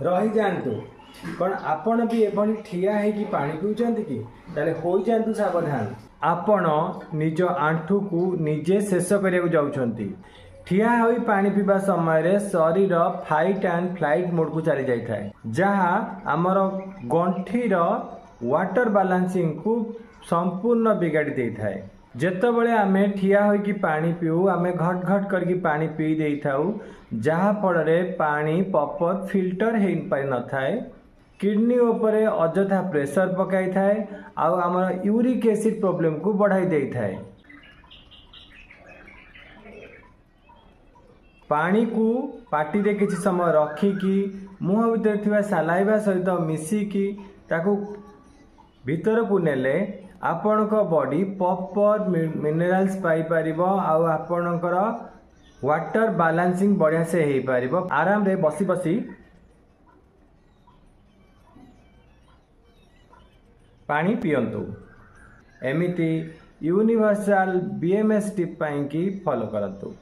रही जातु कौन आपण भी एभली ठिया है पानी पिउचंती कि ताले होई जातु सावधान। आपण निज आंठू को निजे शेष करने को जाउछंती। ठिया होई पानी पीवा समय रे शरीर फाइट एंड फ्लाइट मोड को चली जाई थाए, जहाँ आमर गंठीर वाटर बैलेंसिंग को संपूर्ण बिगाड़ी दे थाए। जेतबले आमे ठिया होई पानी पीऊ आमे घट घट करके पानी पी दे थाऊ, जहाँ फल पानी प्रॉपर फिल्टर हो पारि न थाए। किडनी उपरे अजथा प्रेशर पकाई थाए आउ आमर यूरिक एसिड प्रॉब्लम को बढ़ाई दे थाए। पानी को पाटी रे किछि समय रखिकी मुह भीतर थिबा सालाइबा सहित मिसिकी ताकू भीतर को नेले आपणक बॉडी प्रॉपर मिनरल्स पाई परिबो आउ आपणकर वाटर बैलेंसिंग बढ़िया से हो पारिबो। आराम रे बसी बसी पानी पियंतु। एमिति यूनिवर्सल बीएमएस टिप पाई की फॉलो करंतु।